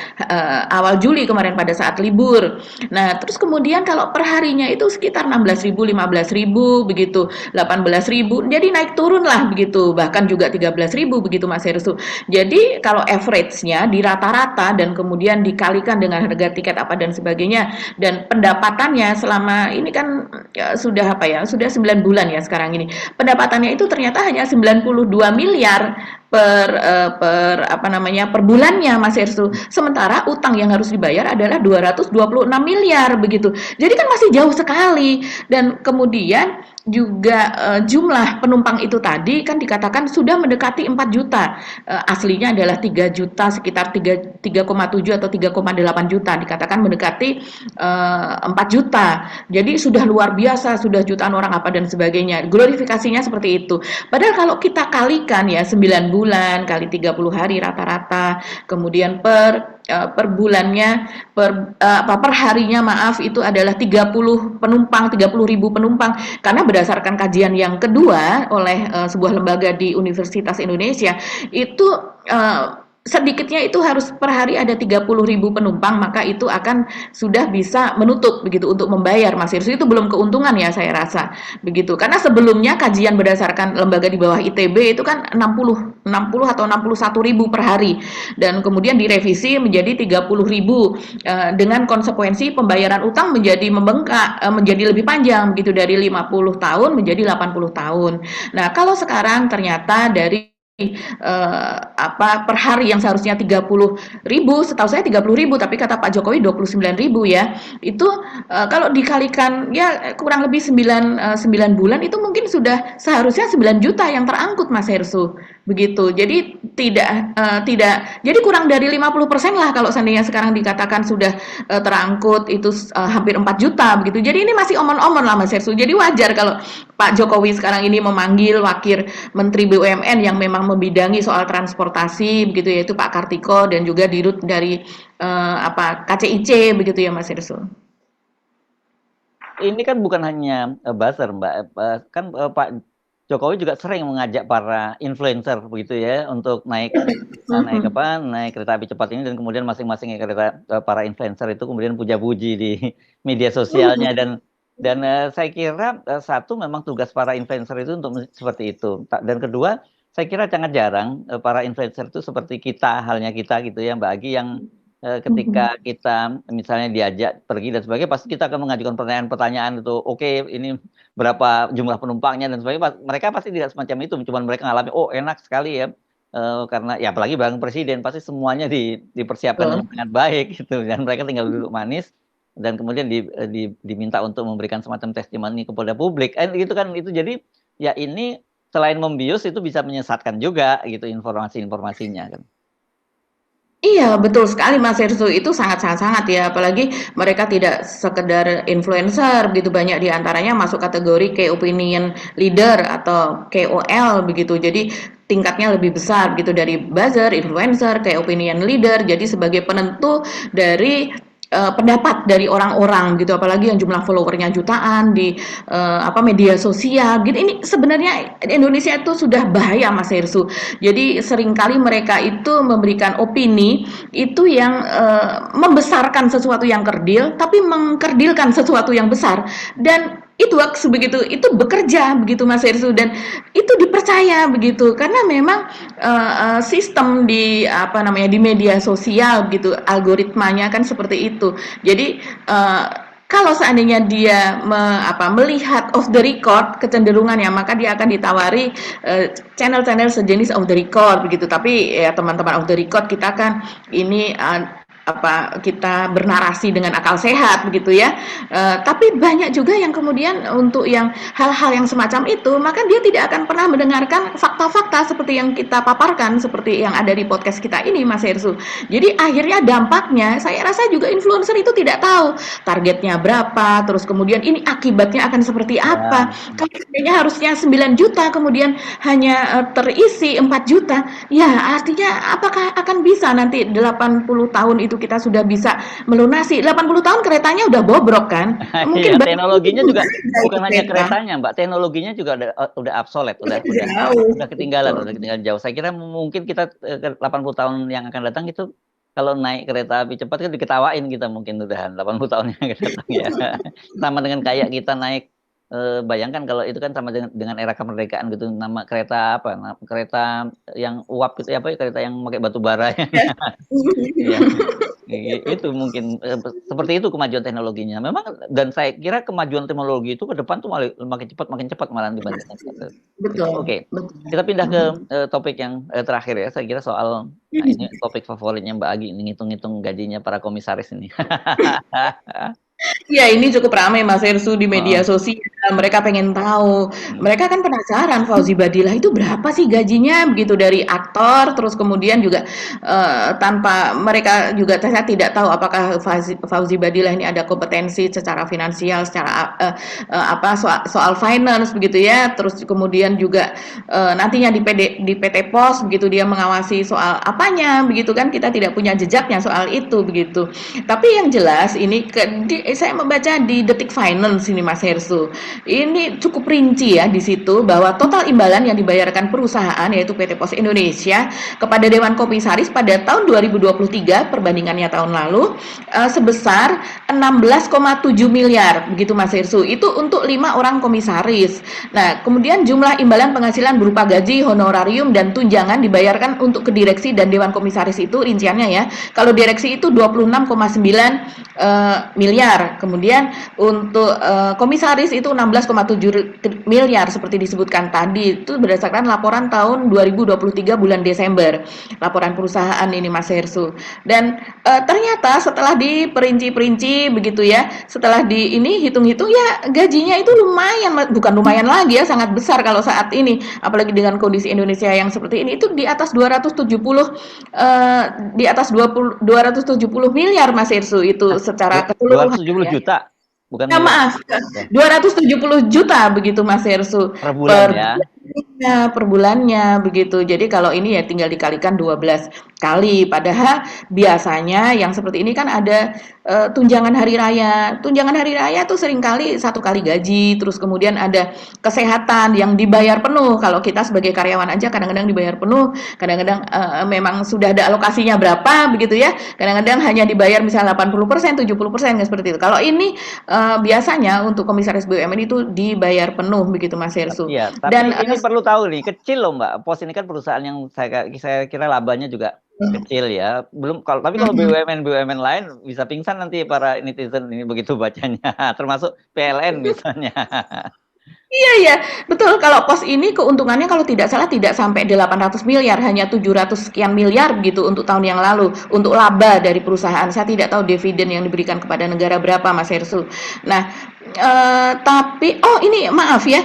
[SPEAKER 2] awal Juli kemarin pada saat libur. Nah terus kemudian kalau perharinya itu sekitar 16.000, 15.000 begitu, 18.000, jadi naik turun lah begitu, bahkan juga 13.000 begitu Mas Hersu. Jadi kalau average-nya di rata-rata dan kemudian dikalikan dengan harga tiket apa dan sebagainya dan pendapatannya selama ini kan ya, sudah 9 bulan ya sekarang ini. Pendapatannya itu ternyata hanya 92 miliar per bulannya Mas Hersu. Sementara utang yang harus dibayar adalah 226 miliar begitu. Jadi kan masih jauh sekali dan kemudian juga jumlah penumpang itu tadi kan dikatakan sudah mendekati 4 juta. Aslinya adalah 3 juta sekitar 3,7 atau 3,8 juta dikatakan mendekati 4 juta. Jadi sudah luar biasa, sudah jutaan orang apa dan sebagainya. Glorifikasinya seperti itu. Padahal kalau kita kalikan ya 9 bulan bulan kali 30 hari rata-rata, kemudian per bulannya per harinya maaf itu adalah 30 penumpang, 30.000 penumpang. Karena berdasarkan kajian yang kedua oleh sebuah lembaga di Universitas Indonesia itu sedikitnya itu harus per hari ada 30.000 penumpang, maka itu akan sudah bisa menutup begitu untuk membayar Mas Hirsu. Itu belum keuntungan ya saya rasa begitu. Karena sebelumnya kajian berdasarkan lembaga di bawah ITB itu kan 60 atau 61.000 per hari dan kemudian direvisi menjadi 30.000 dengan konsekuensi pembayaran utang menjadi membengkak, menjadi lebih panjang begitu dari 50 tahun menjadi 80 tahun. Nah, kalau sekarang ternyata dari per hari yang seharusnya 30.000, setahu saya 30.000, tapi kata Pak Jokowi 29.000 ya. Itu kalau dikalikan ya kurang lebih 9 bulan itu mungkin sudah seharusnya 9 juta yang terangkut Mas Hersu. Begitu. Jadi tidak jadi kurang dari 50% lah kalau seandainya sekarang dikatakan sudah terangkut itu hampir 4 juta begitu. Jadi ini masih omon-omon lah Mas Hersu. Jadi wajar kalau Pak Jokowi sekarang ini memanggil Wakil Menteri BUMN yang memang membidangi soal transportasi begitu, yaitu Pak Kartiko, dan juga dirut dari KCIC begitu ya Mas Hirsu.
[SPEAKER 1] Ini kan bukan hanya buzzer Mbak, kan Pak Jokowi juga sering mengajak para influencer begitu ya untuk naik kereta api cepat ini, dan kemudian masing-masing para influencer itu kemudian puja-puji di media sosialnya, dan saya kira satu memang tugas para influencer itu untuk seperti itu, dan kedua saya kira sangat jarang para influencer itu seperti kita, halnya kita gitu ya Mbak Agi, yang ketika kita misalnya diajak pergi dan sebagainya, pasti kita akan mengajukan pertanyaan-pertanyaan itu, oke, ini berapa jumlah penumpangnya dan sebagainya. Mereka pasti tidak semacam itu, cuma mereka ngalami, oh enak sekali ya, karena ya apalagi bareng presiden, pasti semuanya dipersiapkan dengan sangat baik gitu, dan mereka tinggal duduk manis dan kemudian diminta untuk memberikan semacam testimoni kepada publik. Gitu kan, itu jadi ya ini selain membius itu bisa menyesatkan juga gitu informasinya kan.
[SPEAKER 2] Iya, betul sekali Mas Hersu, itu sangat ya, apalagi mereka tidak sekedar influencer begitu, banyak diantaranya masuk kategori key opinion leader atau KOL begitu, jadi tingkatnya lebih besar gitu dari buzzer, influencer, key opinion leader, jadi sebagai penentu dari pendapat dari orang-orang gitu, apalagi yang jumlah followernya jutaan di media sosial gitu. Ini sebenarnya Indonesia itu sudah bahaya Mas Hersu. Jadi seringkali mereka itu memberikan opini itu yang membesarkan sesuatu yang kerdil, tapi mengkerdilkan sesuatu yang besar, dan itu begitu, itu bekerja begitu Mas Hersu, dan itu dipercaya begitu karena memang sistem di di media sosial gitu, algoritmanya kan seperti itu. Jadi kalau seandainya dia melihat off the record kecenderungannya, maka dia akan ditawari channel-channel sejenis off the record begitu. Tapi ya teman-teman off the record kita kan ini kita bernarasi dengan akal sehat begitu ya. Tapi banyak juga yang kemudian untuk yang hal-hal yang semacam itu, maka dia tidak akan pernah mendengarkan fakta-fakta seperti yang kita paparkan, seperti yang ada di podcast kita ini Mas Hersu. Jadi akhirnya dampaknya saya rasa juga influencer itu tidak tahu targetnya berapa, terus kemudian ini akibatnya akan seperti apa. Kalau harusnya 9 juta kemudian hanya terisi 4 juta, ya artinya apakah akan bisa nanti 80 tahun itu kita sudah bisa melunasi? 80 tahun keretanya udah bobrok kan? Mungkin
[SPEAKER 1] ya, teknologinya juga bukan hanya keretanya Mbak, teknologinya juga udah obsolete, udah ketinggalan jauh. Saya kira mungkin kita 80 tahun yang akan datang itu kalau naik kereta api cepat kan diketawain kita mungkin udahan 80 tahun yang akan datang ya. Sama dengan kayak kita naik bayangkan kalau itu kan sama dengan era kemerdekaan gitu, nama kereta kereta yang uap gitu ya, kereta yang pakai batu bara ya. Itu mungkin seperti itu kemajuan teknologinya memang, dan saya kira kemajuan teknologi itu ke depan tuh makin cepat malah dibandingkan.
[SPEAKER 2] Betul.
[SPEAKER 1] Oke. Kita pindah ke topik yang terakhir ya, saya kira soal ini topik favoritnya Mbak Agi, ngitung-ngitung gajinya para komisaris ini.
[SPEAKER 2] Iya, ini cukup ramai Mas Hersu di media
[SPEAKER 1] Heeh.
[SPEAKER 2] sosial. Mereka pengen tahu.
[SPEAKER 1] Mhm.
[SPEAKER 2] Mereka kan penasaran Fauzi Badillah itu berapa sih gajinya begitu dari aktor, terus kemudian juga tanpa mereka juga saya tidak tahu apakah Fauzi Badillah ini ada kompetensi secara finansial, secara apa soal finance begitu ya. Terus kemudian juga nantinya di PT Pos begitu dia mengawasi soal apanya begitu kan kita tidak punya jejaknya soal itu begitu. Tapi yang jelas ini saya membaca di Detik Finance ini Mas Hersu. Ini cukup rinci ya di situ bahwa total imbalan yang dibayarkan perusahaan yaitu PT Pos Indonesia kepada Dewan Komisaris pada tahun 2023 perbandingannya tahun lalu sebesar 16,7 miliar begitu Mas Hersu. Itu untuk 5 orang komisaris. Nah, kemudian jumlah imbalan penghasilan berupa gaji, honorarium dan tunjangan dibayarkan untuk ke direksi dan Dewan Komisaris itu rinciannya ya. Kalau direksi itu 26,9 miliar. Kemudian untuk komisaris itu 16,7 miliar seperti disebutkan tadi. Itu berdasarkan laporan tahun 2023 bulan Desember. Laporan perusahaan ini Mas Hersu. Dan ternyata setelah diperinci-perinci begitu ya, setelah di ini hitung-hitung ya gajinya itu lumayan, bukan lumayan lagi ya, sangat besar kalau saat ini. Apalagi dengan kondisi Indonesia yang seperti ini itu di atas 270 di atas 270 miliar Mas Irsu itu secara keseluruhan
[SPEAKER 1] 270
[SPEAKER 2] ya.
[SPEAKER 1] juta, bukan
[SPEAKER 2] Ya
[SPEAKER 1] miliar.
[SPEAKER 2] maaf, 270 juta begitu Mas Irsu
[SPEAKER 1] Per bulan ya.
[SPEAKER 2] per bulannya begitu. Jadi kalau ini ya tinggal dikalikan 12 kali. Padahal biasanya yang seperti ini kan ada tunjangan hari raya. Tunjangan hari raya tuh seringkali 1 kali gaji, terus kemudian ada kesehatan yang dibayar penuh. Kalau kita sebagai karyawan aja kadang-kadang dibayar penuh, kadang-kadang memang sudah ada alokasinya berapa begitu ya. Kadang-kadang hanya dibayar misalnya 80%, 70% seperti itu. Kalau ini biasanya untuk komisaris BUMN itu dibayar penuh begitu Mas Hersu.
[SPEAKER 1] Iya, tapi
[SPEAKER 2] Dan
[SPEAKER 1] ini perlu tahu nih, kecil loh Mbak. Pos ini kan perusahaan yang saya kira labanya juga kecil ya. Tapi kalau BUMN lain bisa pingsan nanti para netizen ini begitu bacanya. Termasuk PLN misalnya.
[SPEAKER 2] Iya iya, betul. Kalau pos ini keuntungannya kalau tidak salah tidak sampai 800 miliar, hanya 700 sekian miliar gitu untuk tahun yang lalu untuk laba dari perusahaan. Saya tidak tahu dividen yang diberikan kepada negara berapa Mas Hersu. Nah, tapi ini maaf ya,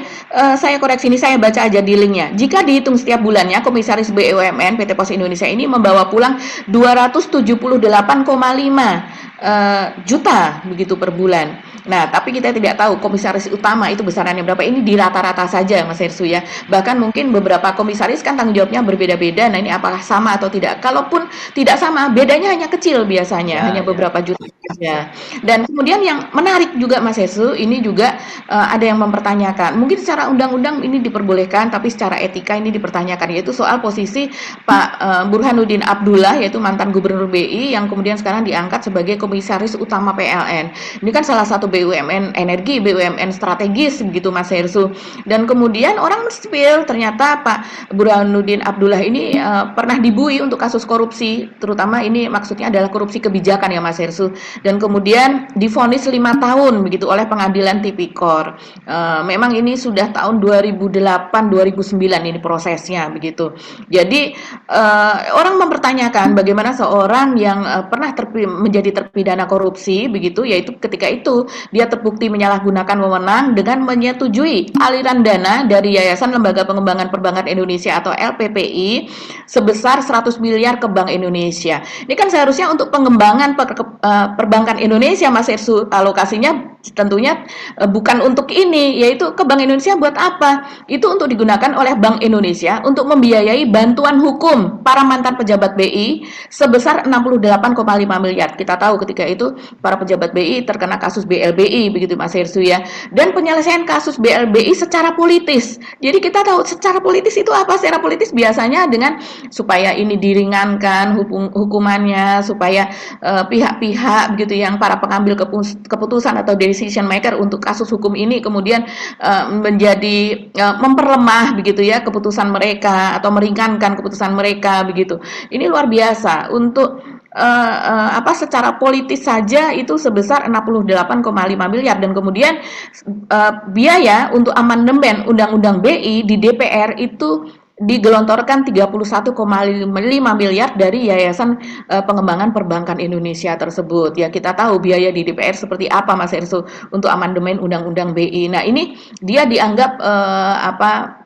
[SPEAKER 2] saya koreksi ini, saya baca aja di linknya. Jika dihitung setiap bulannya, komisaris BUMN PT Pos Indonesia ini membawa pulang 278,5 juta begitu per bulan. Nah, tapi kita tidak tahu komisaris utama itu besarannya berapa. Ini di rata-rata saja Mas Hersu ya. Bahkan mungkin beberapa komisaris kan tanggung jawabnya berbeda-beda. Nah, ini apakah sama atau tidak? Kalaupun tidak sama, bedanya hanya kecil biasanya, hanya beberapa juta saja. Dan kemudian yang menarik juga Mas Hersu, ini juga ada yang mempertanyakan. Mungkin secara undang-undang ini diperbolehkan, tapi secara etika ini dipertanyakan, yaitu soal posisi Pak Burhanuddin Abdullah, yaitu mantan Gubernur BI yang kemudian sekarang diangkat sebagai komisaris utama PLN. Ini kan salah satu BUMN energi, BUMN strategis begitu Mas Hersu. Dan kemudian orang men-spill ternyata Pak Burhanuddin Abdullah ini pernah dibui untuk kasus korupsi, terutama ini maksudnya adalah korupsi kebijakan ya Mas Hersu. Dan kemudian divonis 5 tahun begitu oleh pengadilan tipikor. Memang ini sudah tahun 2008-2009 ini prosesnya begitu. Jadi orang mempertanyakan bagaimana seorang yang pernah menjadi terpidana korupsi begitu, yaitu ketika itu dia terbukti menyalahgunakan wewenang dengan menyetujui aliran dana dari Yayasan Lembaga Pengembangan Perbankan Indonesia atau LPPI sebesar 100 miliar ke Bank Indonesia. Ini kan seharusnya untuk pengembangan perbankan Indonesia Mas Hersu, alokasinya tentunya bukan untuk ini, yaitu ke Bank Indonesia buat apa? Itu untuk digunakan oleh Bank Indonesia untuk membiayai bantuan hukum para mantan pejabat BI sebesar 68,5 miliar. Kita tahu ketika itu para pejabat BI terkena kasus BLBI begitu Mas Hersu ya. Dan penyelesaian kasus BLBI secara politis. Jadi kita tahu secara politis itu apa? Secara politis biasanya dengan supaya ini diringankan hukumannya, supaya pihak-pihak begitu yang para pengambil keputusan atau decision maker untuk kasus hukum ini kemudian menjadi memperlemah begitu ya keputusan mereka atau meringankan keputusan mereka begitu. Ini luar biasa untuk secara politis saja itu sebesar 68,5 miliar dan kemudian biaya untuk amandemen Undang-Undang BI di DPR itu digelontorkan 31,5 miliar dari Yayasan Pengembangan Perbankan Indonesia tersebut. Ya kita tahu biaya di DPR seperti apa Mas Ersu untuk amandemen Undang-Undang BI. Nah ini dia dianggap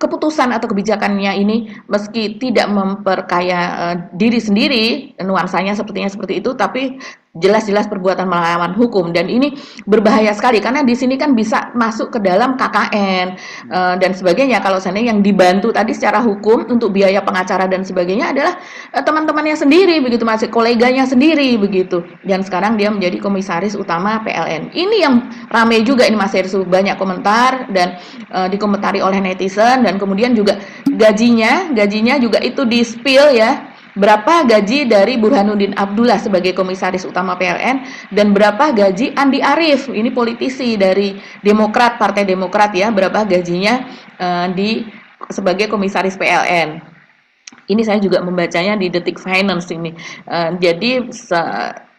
[SPEAKER 2] keputusan atau kebijakannya ini meski tidak memperkaya diri sendiri, nuansanya sepertinya seperti itu, tapi jelas-jelas perbuatan melawan hukum dan ini berbahaya sekali karena di sini kan bisa masuk ke dalam KKN dan sebagainya. Kalau seandainya yang dibantu tadi secara hukum untuk biaya pengacara dan sebagainya adalah teman-temannya sendiri begitu, masih koleganya sendiri begitu, dan sekarang dia menjadi komisaris utama PLN. Ini yang ramai juga ini Mas Hersu, banyak komentar dan dikomentari oleh netizen, dan kemudian juga gajinya juga itu di-spill ya. Berapa gaji dari Burhanuddin Abdullah sebagai komisaris utama PLN dan berapa gaji Andi Arief, ini politisi dari Demokrat, Partai Demokrat ya, berapa gajinya sebagai komisaris PLN. Ini saya juga membacanya di Detik Finance ini. Jadi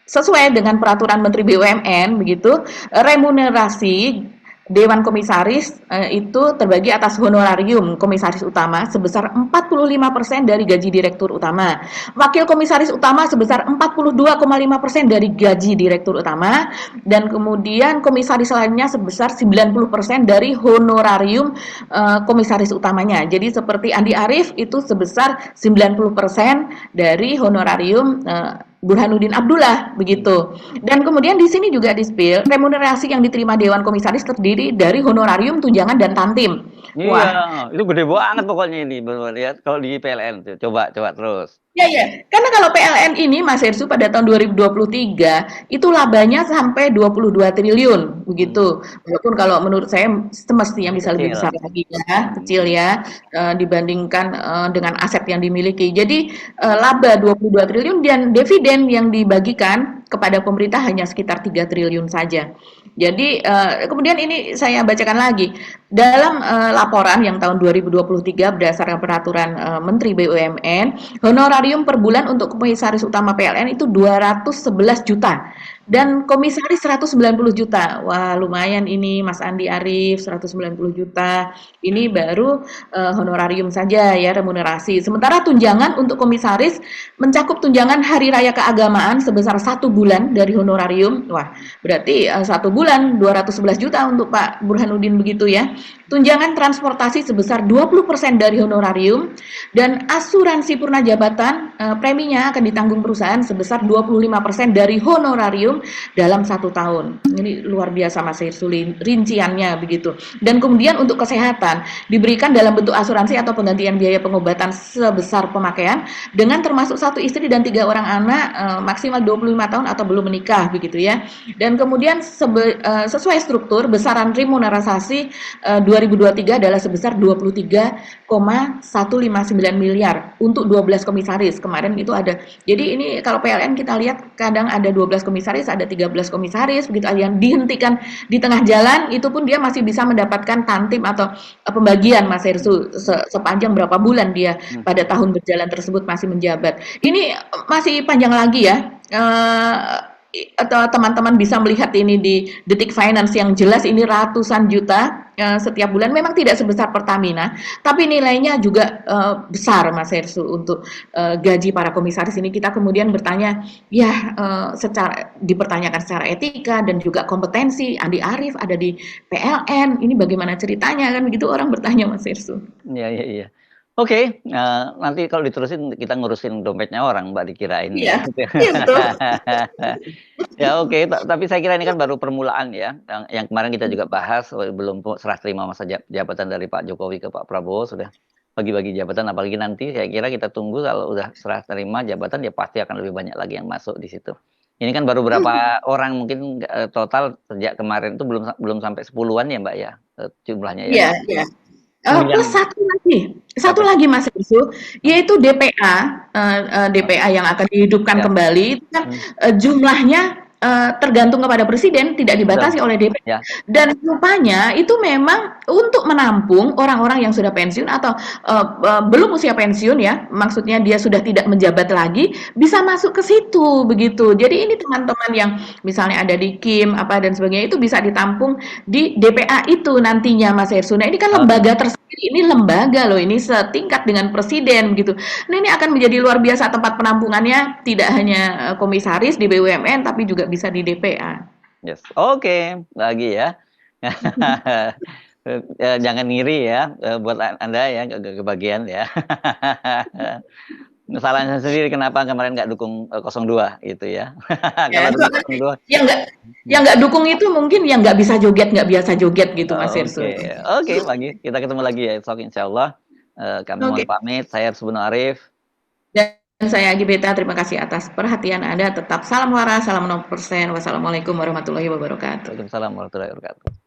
[SPEAKER 2] sesuai dengan peraturan Menteri BUMN begitu, remunerasi Dewan Komisaris itu terbagi atas honorarium komisaris utama sebesar 45% dari gaji direktur utama. Wakil komisaris utama sebesar 42,5% dari gaji direktur utama, dan kemudian komisaris lainnya sebesar 90% dari honorarium komisaris utamanya. Jadi seperti Andi Arief itu sebesar 90% dari honorarium Burhanuddin Abdullah begitu. Dan kemudian di sini juga di-spill remunerasi yang diterima Dewan Komisaris terdiri dari honorarium, tunjangan dan tantim.
[SPEAKER 1] Iya,
[SPEAKER 2] Wah,
[SPEAKER 1] itu gede banget pokoknya ini benar ya. Kalau di PLN tuh, coba terus.
[SPEAKER 2] ya, karena kalau PLN ini Mas Hersu pada tahun 2023 itu labanya sampai 22 triliun begitu. Walaupun kalau menurut saya semestinya bisa lebih besar lagi ya, kecil ya dibandingkan dengan aset yang dimiliki. Jadi laba 22 triliun dan dividen yang dibagikan kepada pemerintah hanya sekitar 3 triliun saja. Jadi kemudian ini saya bacakan lagi dalam laporan yang tahun 2023 berdasarkan peraturan Menteri BUMN, honorarium per bulan untuk komisaris utama PLN itu 211 juta dan komisaris 190 juta. Wah, lumayan ini Mas Andi Arief, 190 juta. Ini baru honorarium saja ya, remunerasi. Sementara tunjangan untuk komisaris mencakup tunjangan hari raya keagamaan sebesar 1 bulan dari honorarium. Wah, berarti 1 bulan 211 juta untuk Pak Burhanuddin begitu ya. Tunjangan transportasi sebesar 20% dari honorarium dan asuransi purna jabatan preminya akan ditanggung perusahaan sebesar 25% dari honorarium dalam 1 tahun. Ini luar biasa Mas Hersu rinciannya begitu. Dan kemudian untuk kesehatan diberikan dalam bentuk asuransi atau penggantian biaya pengobatan sebesar pemakaian dengan termasuk 1 istri dan 3 orang anak maksimal 25 tahun atau belum menikah begitu ya. Dan kemudian sesuai struktur besaran remunerasi 2023 adalah sebesar 23,159 miliar untuk 12 komisaris. Kemarin itu ada. Jadi ini kalau PLN kita lihat kadang ada 12 komisaris, ada 13 komisaris begitu, yang dihentikan di tengah jalan itu pun dia masih bisa mendapatkan tantim atau pembagian Mas Hersu sepanjang berapa bulan dia pada tahun berjalan tersebut masih menjabat. Ini masih panjang lagi ya. Atau teman-teman bisa melihat ini di Detik Finance yang jelas ini ratusan juta setiap bulan. Memang tidak sebesar Pertamina, tapi nilainya juga besar Mas Hersu untuk gaji para komisaris ini. Kita kemudian bertanya ya dipertanyakan secara etika dan juga kompetensi. Andi Arief ada di PLN, ini bagaimana ceritanya kan begitu orang bertanya Mas Hersu.
[SPEAKER 1] Iya. Oke, nanti kalau diterusin kita ngurusin dompetnya orang Mbak dikirain.
[SPEAKER 2] Iya, betul.
[SPEAKER 1] Ya oke, tapi saya kira ini kan baru permulaan ya. Yang kemarin kita juga bahas belum serah terima masa jabatan dari Pak Jokowi ke Pak Prabowo, sudah bagi-bagi jabatan, apalagi nanti saya kira kita tunggu kalau udah serah terima jabatan ya pasti akan lebih banyak lagi yang masuk di situ. Ini kan baru berapa orang mungkin total sejak kemarin itu belum sampai 10-an ya Mbak ya jumlahnya ya.
[SPEAKER 2] Iya. Plus satu lagi Mas Hersu, yaitu DPA yang akan dihidupkan kembali itu kan jumlahnya tergantung kepada presiden, tidak dibatasi oleh DPR.
[SPEAKER 1] Ya.
[SPEAKER 2] Dan rupanya itu memang untuk menampung orang-orang yang sudah pensiun atau belum usia pensiun ya, maksudnya dia sudah tidak menjabat lagi, bisa masuk ke situ begitu. Jadi ini teman-teman yang misalnya ada di KIM apa dan sebagainya itu bisa ditampung di DPA itu nantinya, Mas Hersu. Nah, ini kan lembaga tersendiri, ini lembaga loh, ini setingkat dengan presiden gitu. Nah, ini akan menjadi luar biasa tempat penampungannya, tidak hanya komisaris di BUMN tapi juga bisa di DPA.
[SPEAKER 1] Yes. Oke, lagi ya. Jangan ngiri ya, buat Anda ya, kebagian ya. Salahnya sendiri kenapa kemarin nggak dukung 02 gitu ya.
[SPEAKER 2] Ya,
[SPEAKER 1] Kalau dukung 02.
[SPEAKER 2] yang nggak dukung itu mungkin yang nggak bisa joget, nggak biasa joget gitu, Mas Hersu.
[SPEAKER 1] Oke, pagi. Kita ketemu lagi ya esok insya Allah. Kami mohon pamit. Saya Subno Arif.
[SPEAKER 2] Dan saya Agi Beta, terima kasih atas perhatian Anda. Tetap salam waras, salam 0%. Wassalamualaikum warahmatullahi wabarakatuh.
[SPEAKER 1] Waalaikumsalam warahmatullahi wabarakatuh.